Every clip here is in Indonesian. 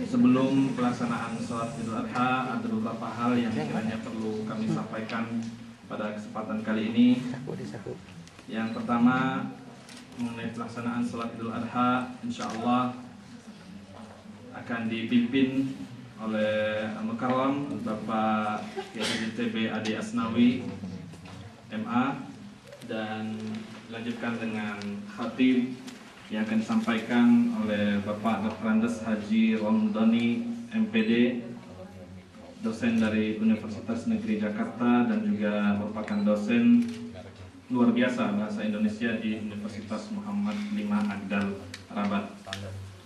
Sebelum pelaksanaan sholat Idul Adha, ada beberapa hal yang kiranya perlu kami sampaikan pada kesempatan kali ini. Yang pertama, mengenai pelaksanaan sholat Idul Adha, insya Allah akan dipimpin oleh Al-Mukarram Bapak Kiai TB Ade Asnawi MA, dan dilanjutkan dengan khatib yang akan disampaikan oleh Bapak Dr. Andes Haji Romdoni MPD, dosen dari Universitas Negeri Jakarta dan juga merupakan dosen luar biasa bahasa Indonesia di Universitas Muhammad V Agdal Rabat.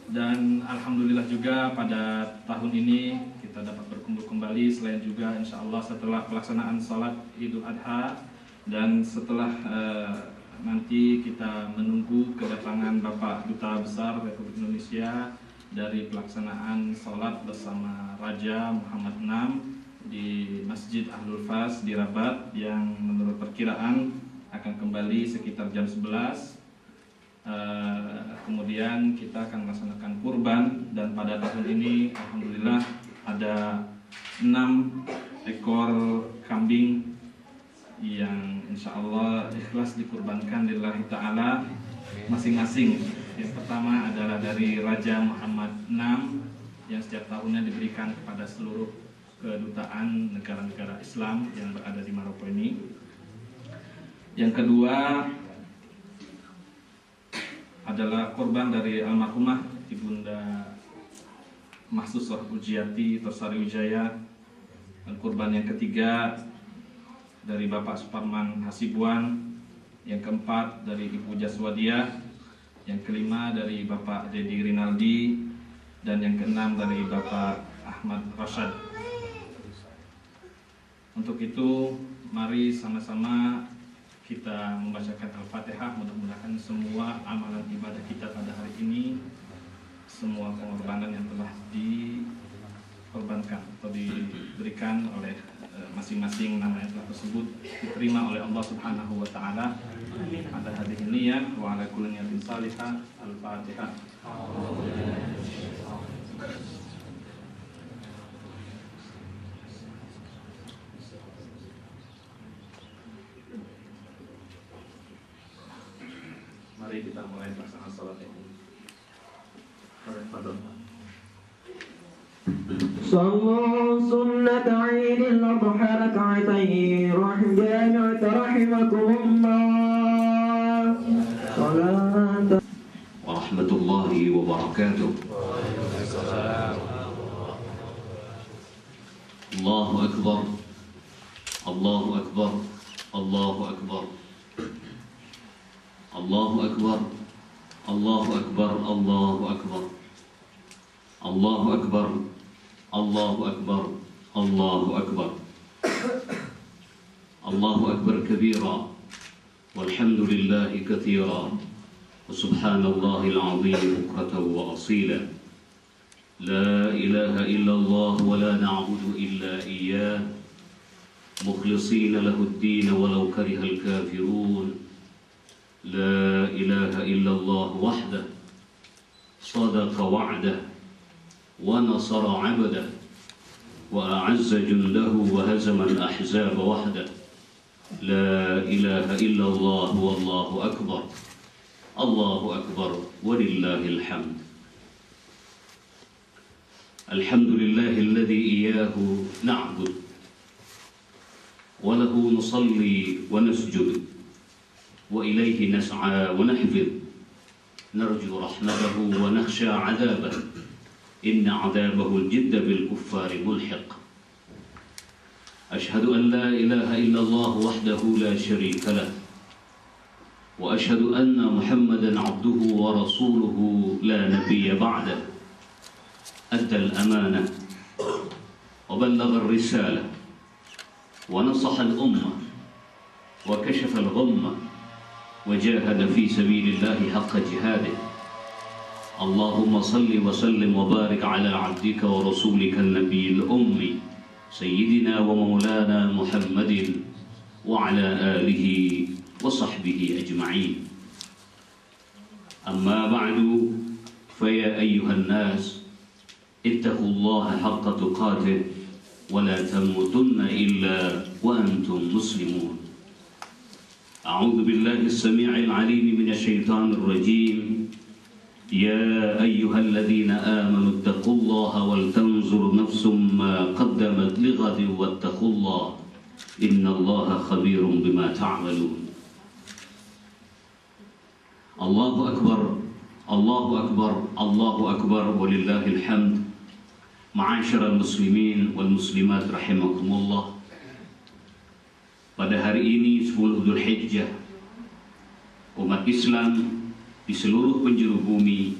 Dan alhamdulillah juga pada tahun ini kita dapat berkumpul kembali, selain juga insya Allah setelah pelaksanaan sholat Idul Adha dan setelah nanti kita menunggu kedatangan Bapak Duta Besar Republik Indonesia dari pelaksanaan sholat bersama Raja Muhammad VI di Masjid Ahlul Fas di Rabat, yang menurut perkiraan akan kembali sekitar jam 11. Kemudian kita akan melaksanakan kurban, dan pada tahun ini alhamdulillah ada 6 ekor kambing yang insya Allah ikhlas dikurbankan lillahi ta'ala masing-masing. Yang pertama adalah dari Raja Muhammad VI yang setiap tahunnya diberikan kepada seluruh kedutaan negara-negara Islam yang berada di Maroko ini. Yang kedua adalah korban dari almarhumah Ibunda Mahsusah Ujiati Torsari Wijaya. Dan korban yang ketiga dari Bapak Suparman Hasibuan. Yang keempat dari Ibu Jaswadia. Yang kelima dari Bapak Dedi Rinaldi. Dan yang keenam dari Bapak Ahmad Rashad. Untuk itu, mari sama-sama kita membacakan Al-Fatihah. Mudah-mudahan semua amalan ibadah kita pada hari ini, semua pengorbanan yang telah dikorbankan atau diberikan oleh masing-masing nama yang telah tersebut diterima oleh Allah Subhanahu wa Ta'ala pada hari ini ya. Wa ala kulli niyatin salihah. Al-Fatihah. Mari kita mulai pelaksanaan salat ini. صلوا سنة عيد الأضحى ركعتين جامعة رحمكم الله صلاة ورحمة الله وبركاته. الله أكبر الله أكبر الله أكبر الله أكبر الله أكبر الله أكبر الله أكبر الله أكبر الله أكبر الله أكبر كبيرا والحمد لله كثيرا وسبحان الله العظيم بكرة وأصيلا لا إله إلا الله ولا نعبد إلا إياه مخلصين له الدين ولو كره الكافرون لا إله إلا الله وحده صدق وعده ونصر عبده وأعز جنده وهزم الأحزاب وحده لا إله إلا الله والله أكبر الله أكبر ولله الحمد. الحمد لله الذي إياه نعبد وله نصلي ونسجد وإليه نسعى ونحفظ نرجو رحمته ونخشى عذابه إن عذابه الجد بالكفار ملحق. أشهد أن لا إله إلا الله وحده لا شريك له وأشهد أن محمدا عبده ورسوله لا نبي بعده أدى الأمانة وبلغ الرسالة ونصح الأمة وكشف الغمة وجاهد في سبيل الله حق جهاده. اللهم صل وسلم وبارك على عبدك ورسولك النبي الأمي سيدنا ومولانا محمد وعلى آله وصحبه أجمعين. أما بعد فيا أيها الناس اتقوا الله حق تقاته ولا تموتن إلا وأنتم مسلمون. أعوذ بالله السميع العليم من الشيطان الرجيم. يا أيها الذين آمنوا اتقوا الله ولتنظر نفس ما قدمت لغد واتقوا الله إن الله خبير بما تعملون. الله أكبر الله أكبر الله أكبر ولله الحمد. معاشر المسلمين والmuslimat rahimakumullah. Pada hari ini 10 Dzulhijjah, umat Islam di seluruh penjuru bumi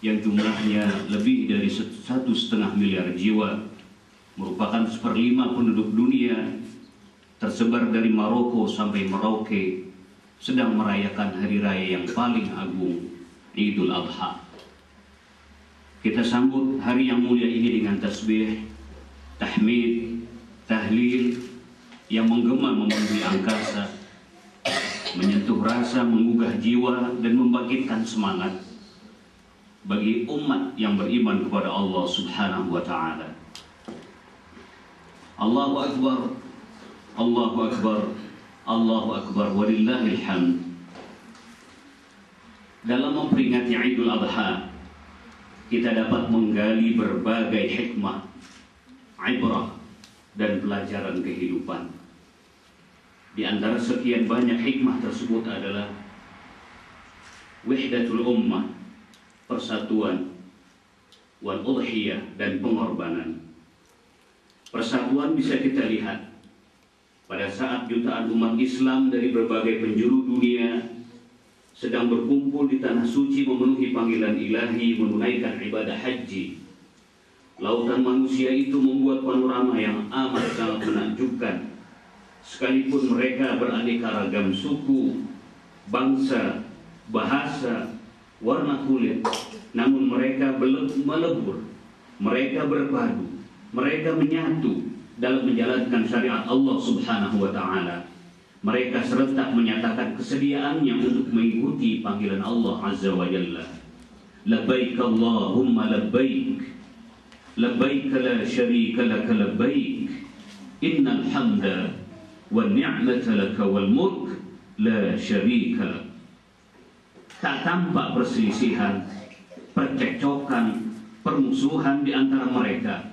yang jumlahnya lebih dari 1,5 miliar jiwa, merupakan 1/5 penduduk dunia, tersebar dari Maroko sampai Merauke, sedang merayakan hari raya yang paling agung, Idul Adha. Kita sambut hari yang mulia ini dengan tasbih, tahmid, tahlil yang menggema memenuhi angkasa, menyentuh rasa, menggugah jiwa, dan membangkitkan semangat bagi umat yang beriman kepada Allah Subhanahu wa Ta'ala. Allahu Akbar, Allahu Akbar, Allahu Akbar, walillahil hamd. Dalam memperingati Idul Adha, kita dapat menggali berbagai hikmah, ibrah, dan pelajaran kehidupan. Di antara sekian banyak hikmah tersebut adalah wahdatul ummah, persatuan, wal udhiyah, dan pengorbanan. Persatuan bisa kita lihat pada saat jutaan umat Islam dari berbagai penjuru dunia sedang berkumpul di tanah suci memenuhi panggilan ilahi, menunaikan ibadah haji. Lautan manusia itu membuat panorama yang amat sangat menakjubkan. Sekalipun mereka beraneka ragam suku, bangsa, bahasa, warna kulit, namun mereka melebur, mereka berpadu, mereka menyatu dalam menjalankan syariat Allah Subhanahu wa Ta'ala. Mereka serentak menyatakan kesediaannya untuk mengikuti panggilan Allah Azza wa Jalla. Labbaik Allahumma labbaik, labbaik la syarika laka labbaik, innal hamda wan ni'mata laka wal mulk la syarika lak. Tak tampak perselisihan, percekcokan, permusuhan di antara mereka.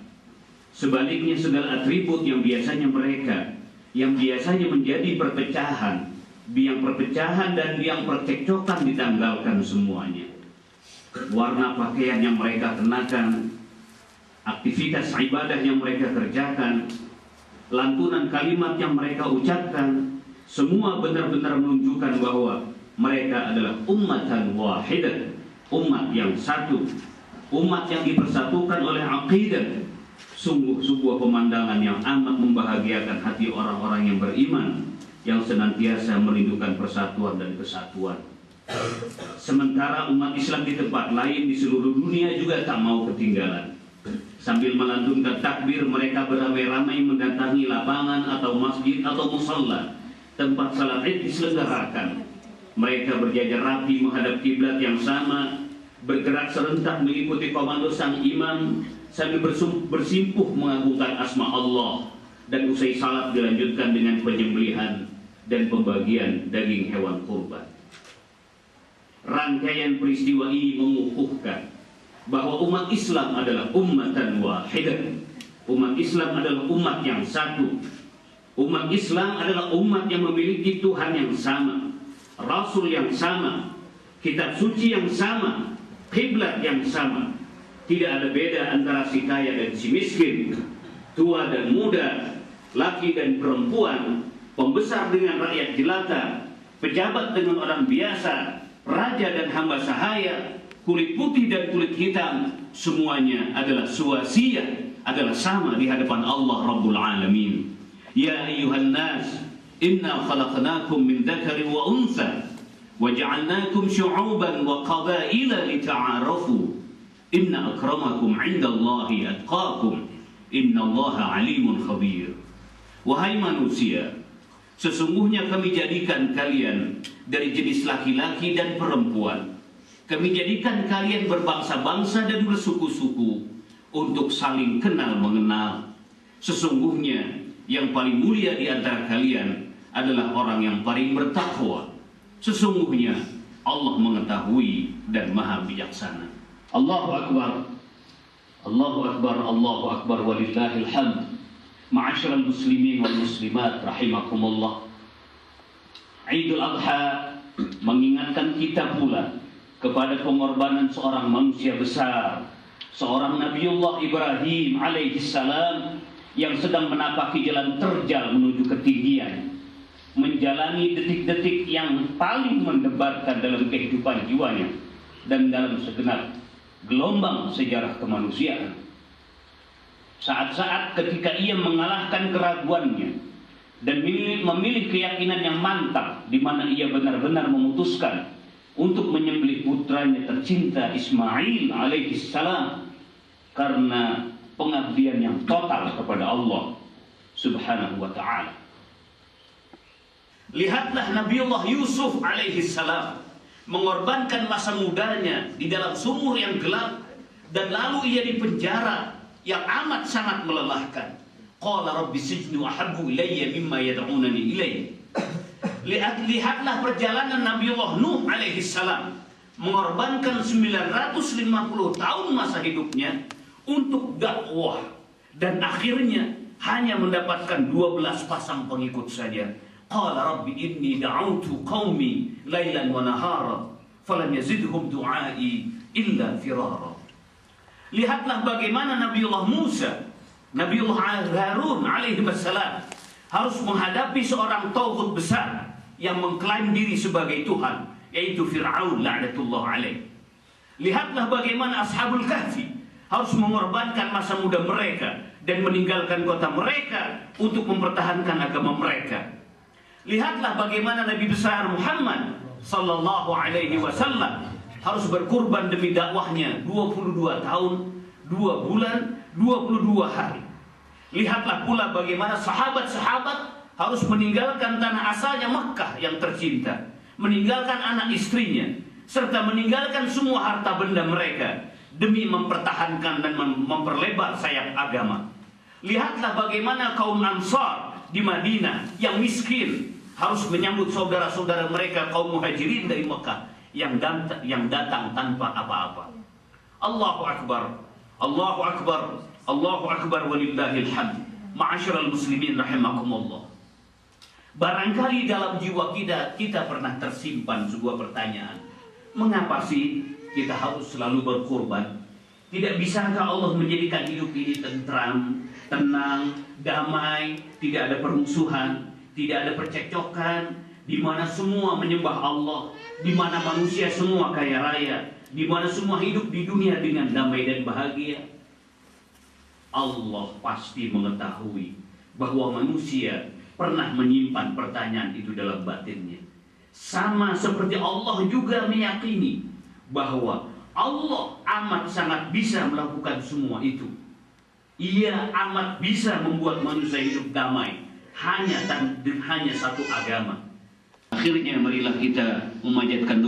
Sebaliknya segala atribut yang biasanya menjadi perpecahan, biang perpecahan dan biang percekcokan ditanggalkan semuanya. Warna pakaian yang mereka kenakan, aktivitas ibadah yang mereka kerjakan, lantunan kalimat yang mereka ucapkan, semua benar-benar menunjukkan bahwa mereka adalah ummatan wahidah, umat yang satu, umat yang dipersatukan oleh aqidah. Sungguh sebuah pemandangan yang amat membahagiakan hati orang-orang yang beriman, yang senantiasa merindukan persatuan dan kesatuan. Sementara umat Islam di tempat lain di seluruh dunia juga tak mau ketinggalan. Sambil melantunkan takbir, mereka beramai-ramai mendatangi lapangan atau masjid atau musalla tempat salat Id diselenggarakan. Mereka berjajar rapi menghadap kiblat yang sama, bergerak serentak mengikuti komando sang imam sambil bersimpuh mengagungkan asma Allah, dan usai salat dilanjutkan dengan penyembelihan dan pembagian daging hewan kurban. Rangkaian peristiwa ini mengukuhkan bahwa umat Islam adalah ummatan wahidah. Umat Islam adalah umat yang satu. Umat Islam adalah umat yang memiliki Tuhan yang sama, Rasul yang sama, kitab suci yang sama, kiblat yang sama. Tidak ada beda antara si kaya dan si miskin, tua dan muda, laki dan perempuan, pembesar dengan rakyat jelata, pejabat dengan orang biasa, raja dan hamba sahaya, kulit putih dan kulit hitam, semuanya adalah suwasiyah, adalah sama di hadapan Allah Rabbul Alamin. Ya ayyuhan nas, inna khalaqnakum min dzakarin wa untha wa ja'alnakum syu'uban wa qabaila lita'arafu. Inna akramakum 'indallahi atqakum, innallaha 'alimun khabir. Wahai manusia, sesungguhnya kami jadikan kalian dari jenis laki-laki dan perempuan. Kami jadikan kalian berbangsa-bangsa dan bersuku-suku untuk saling kenal mengenal. Sesungguhnya yang paling mulia di antara kalian adalah orang yang paling bertakwa. Sesungguhnya Allah mengetahui dan maha bijaksana. Allahu Akbar, Allahu Akbar, Allahu Akbar, walillahil hamd. Ma'asyiral muslimin wal muslimat rahimakumullah. Idul Adha mengingatkan kita pula kepada pengorbanan seorang manusia besar, seorang Nabiullah Ibrahim alaihi salam, yang sedang menapaki jalan terjal menuju ketinggian, menjalani detik-detik yang paling mendebarkan dalam kehidupan jiwanya dan dalam segenap gelombang sejarah kemanusiaan. Saat-saat ketika ia mengalahkan keraguannya dan memilih keyakinan yang mantap, di mana ia benar-benar memutuskan untuk menyembelih putranya tercinta Ismail alaihi salam karena pengabdian yang total kepada Allah Subhanahu wa ta'ala. Lihatlah Nabiullah Yusuf alaihi salam mengorbankan masa mudanya di dalam sumur yang gelap, dan lalu ia dipenjara yang amat sangat melelahkan. Qala rabbi sijnu ahabbu ilayya mimma yad'unani ilayhi. Lihatlah perjalanan Nabiullah Nuh alaihi salam mengorbankan 950 tahun masa hidupnya untuk dakwah, dan akhirnya hanya mendapatkan 12 pasang pengikut saja. Qala rabbi inni da'autu qaumi lailan wa nahara falam yazidhum du'ai illa firara. Lihatlah bagaimana Nabiullah Musa, Nabiullah Harun alaihi wassalam harus menghadapi seorang tauhid besar yang mengklaim diri sebagai Tuhan, yaitu Fir'aun la'natullah alaih. Lihatlah bagaimana Ashabul Kahfi harus mengorbankan masa muda mereka dan meninggalkan kota mereka untuk mempertahankan agama mereka. Lihatlah bagaimana Nabi besar Muhammad sallallahu alaihi wasallam harus berkorban demi dakwahnya 22 tahun, 2 bulan, 22 hari. Lihatlah pula bagaimana sahabat-sahabat harus meninggalkan tanah asalnya Makkah yang tercinta, meninggalkan anak istrinya, serta meninggalkan semua harta benda mereka demi mempertahankan dan memperlebar sayap agama. Lihatlah bagaimana kaum Ansar di Madinah yang miskin harus menyambut saudara-saudara mereka kaum muhajirin dari Mekah yang datang tanpa apa-apa. Allahu Akbar, Allahu Akbar, Allahu Akbar walillahil hamd. Ma'asyiral muslimin rahimakumullah. Barangkali dalam jiwa kita pernah tersimpan sebuah pertanyaan. Mengapa sih kita harus selalu berkorban? Tidak bisakah Allah menjadikan hidup ini tentram, tenang, damai, tidak ada permusuhan, tidak ada percekcokan, di mana semua menyembah Allah, di mana manusia semua kaya raya, di mana semua hidup di dunia dengan damai dan bahagia? Allah pasti mengetahui bahwa manusia pernah menyimpan pertanyaan itu dalam batinnya. Sama seperti Allah juga meyakini bahwa Allah amat sangat bisa melakukan semua itu. Ia amat bisa membuat manusia hidup damai hanya satu agama. Akhirnya marilah kita memanjatkan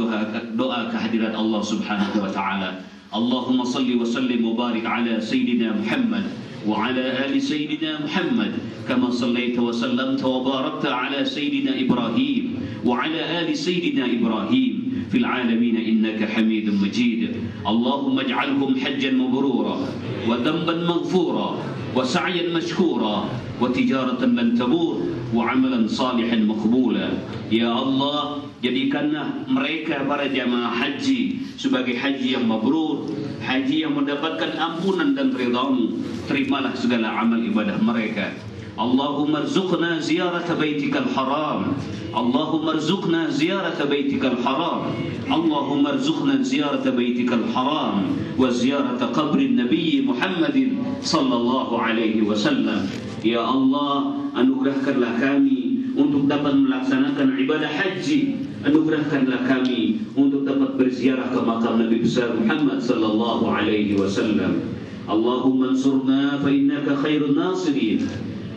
doa kehadirat Allah Subhanahu wa taala. Allahumma salli wa sallim wa barik ala sayyidina Muhammad wa ala ali sayyidina Muhammad kama sallaita wa sallamta wa barakta ala sayyidina Ibrahim wa ala ali sayyidina Ibrahim fil alamin innaka Hamidum Majid. Allahumma ij'alhum hajjan mabrura wa dhanban maghfura wa sa'yan mashkura wa tijaratan lan tabur wa amalan salihan maqbula. Ya Allah, jadikanlah mereka para jamaah haji sebagai haji yang mabrur, haji yang mendapatkan ampunan dan ridha-Mu. Terimalah segala amal ibadah mereka. Allahumma rzuqna ziyarata baitikal haram. Allahumma rzuqna ziyarata baitikal haram. Allahumma rzuqna ziyarata baitikal haram wa ziyarata qabri Nabi Muhammadin sallallahu alaihi wasallam. Ya Allah, anugerahkanlah kami untuk dapat melaksanakan ibadah haji. Anugerahkanlah kami untuk dapat berziarah ke makam Nabi besar Muhammad sallallahu alaihi wasallam. Allahumma ansurna fa innaka khairun nasirin,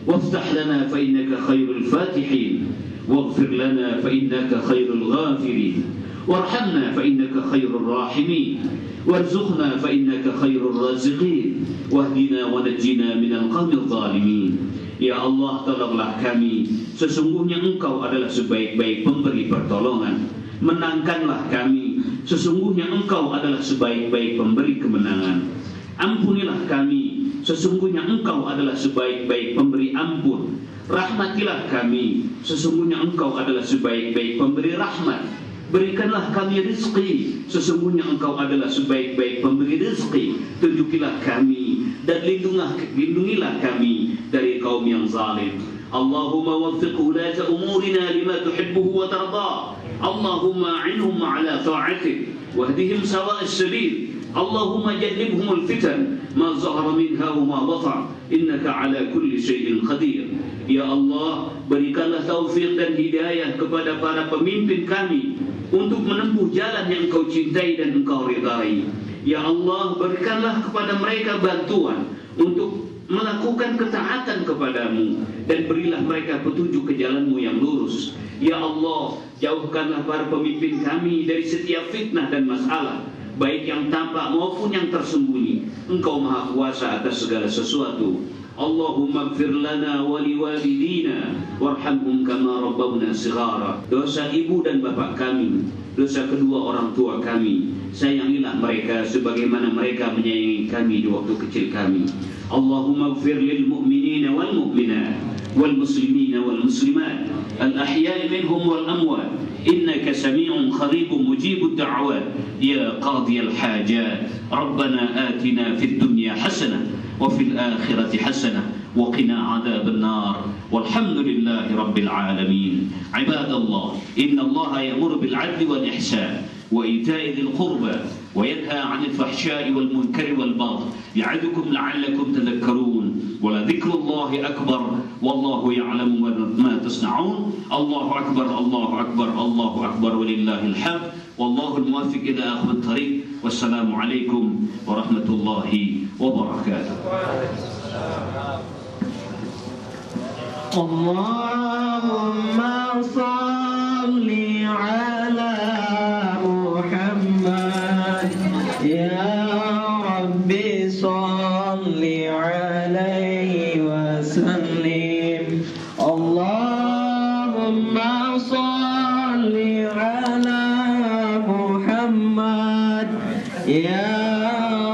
waftah lana fa innaka khairul fatihin, waghfir lana fa innaka khairul ghafirin, warhamna fa innaka khairur rahimin, warzuqna fa innaka khairur raziqin, wahdina wa najjina minal qawmil zalimin. Ya Allah, tolonglah kami, sesungguhnya Engkau adalah sebaik-baik pemberi pertolongan. Menangkanlah kami, sesungguhnya Engkau adalah sebaik-baik pemberi kemenangan. Ampunilah kami, sesungguhnya Engkau adalah sebaik-baik pemberi ampun. Rahmatilah kami, sesungguhnya Engkau adalah sebaik-baik pemberi rahmat. Berikanlah kami rizki, sesungguhnya Engkau adalah sebaik-baik pemberi rizki. Tunjukilah kami dan lindungilah kami dari kaum yang zalim. Allahumma waffiq ulata umurina lima tuhibbuhu wa tardah. Allahumma a'inhum ala ta'atik wahdihim sawa'is sabil. Allahumma jannibhumul fitan ma zahara minha wa ma batan innaka ala kulli syai'in qadir. Ya Allah, berikanlah taufik dan hidayah kepada para pemimpin kami untuk menempuh jalan yang Engkau cintai dan Engkau ridai. Ya Allah, berikanlah kepada mereka bantuan untuk melakukan ketaatan kepadamu dan berilah mereka petunjuk ke jalanmu yang lurus. Ya Allah, jauhkanlah para pemimpin kami dari setiap fitnah dan masalah, baik yang tampak maupun yang tersembunyi. Engkau Maha Kuasa atas segala sesuatu. Allahumma ighfir lana wa liwalidina warhamhum kama rabbawna shighara. Dosa ibu dan bapak kami, dosa kedua orang tua kami, sayangilah mereka sebagaimana mereka menyayangi kami di waktu kecil kami. Allahumma ighfir lil mu'minina wal mu'minat wal muslimina wal muslimat al ahya'i minhum wal amwat innaka sami'un qaribun mujibud da'wat ya qadiyal hajat. Rabbana atina fid dunya hasanah wa fil akhirati hasanah wa qina adzaban nar walhamdulillahi rabbil alamin. Ibadallah, innallaha ya'muru bil 'adli wal ihsan wa ita'i dzil qurba wa yanha 'anil fahsya'i wal munkari wal baghi ya'idukum la'allakum tadhakkarun wa la dzikrullahi akbar wallahu ya'lamu ma tasna'un. Allahu akbar, Allahu akbar, Allahu akbar walillahil hamd. Wallahu al-muwaffiq ila akhir at-tariq. Wassalamu alaikum warahmatullahi wabarakatuh. Allahumma salli ala Muhammad ya Rabbi salli alaihi wa sallim. Allahumma salli ala Muhammad ya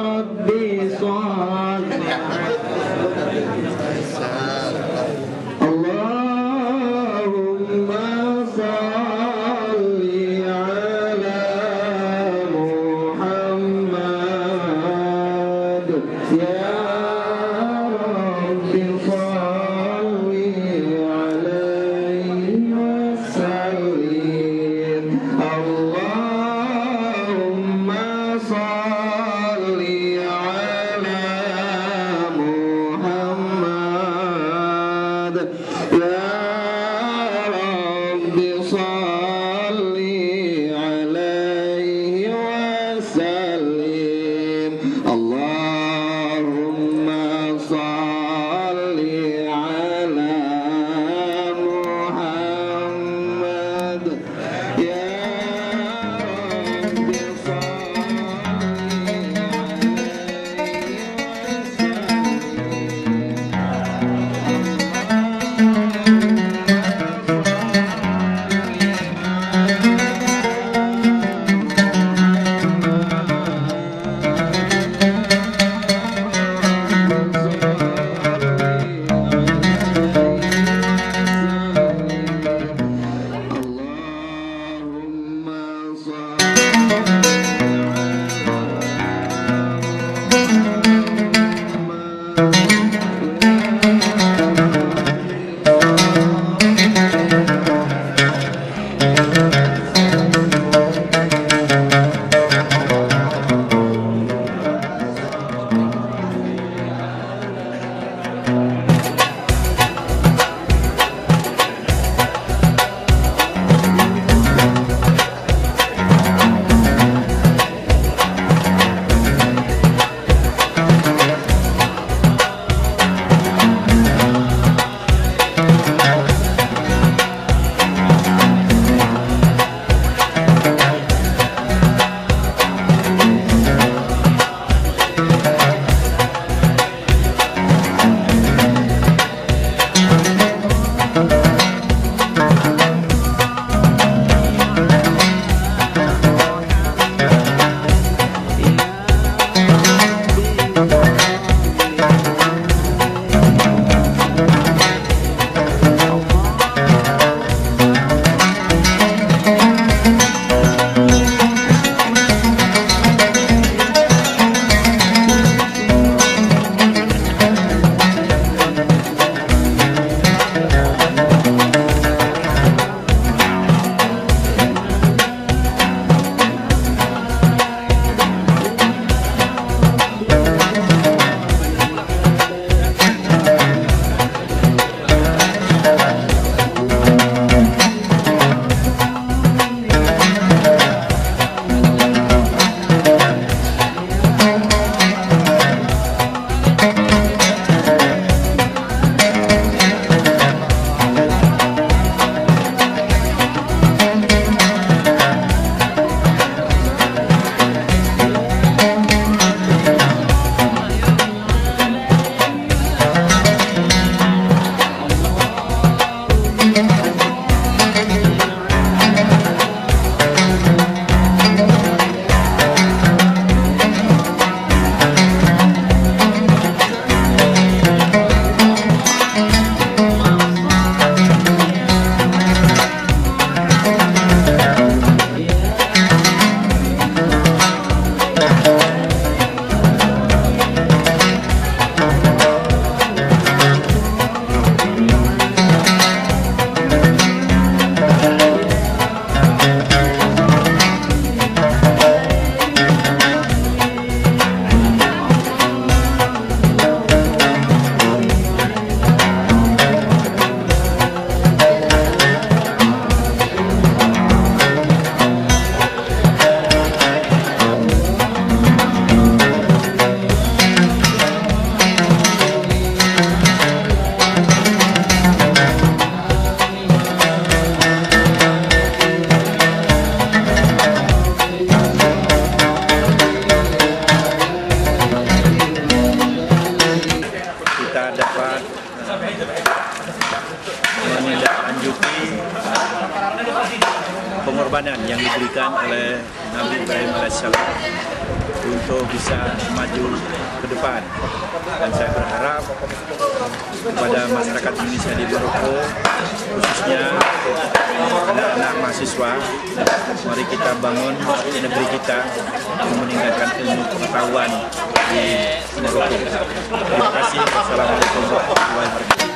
Rabbi salli Allahumma salli ala Muhammad ya Rabbi salli alaihi wa sallim. Allahumma salli ala Muhammad ya Rabbi salli alaihi wa sallim. Allahumma salli ala Muhammad ya Rabbi salli alaihi wa sallim. menindaklanjuti pengorbanan yang diberikan oleh Nabi Ibrahim alaihissalam untuk bisa maju ke depan. Dan saya berharap kepada masyarakat Indonesia di Maroko, khususnya anak-anak mahasiswa, mari kita bangun negeri kita untuk meningkatkan ilmu pengetahuan di Maroko. Terima kasih. Wassalamualaikum warahmatullahi wabarakatuh.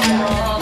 Oh,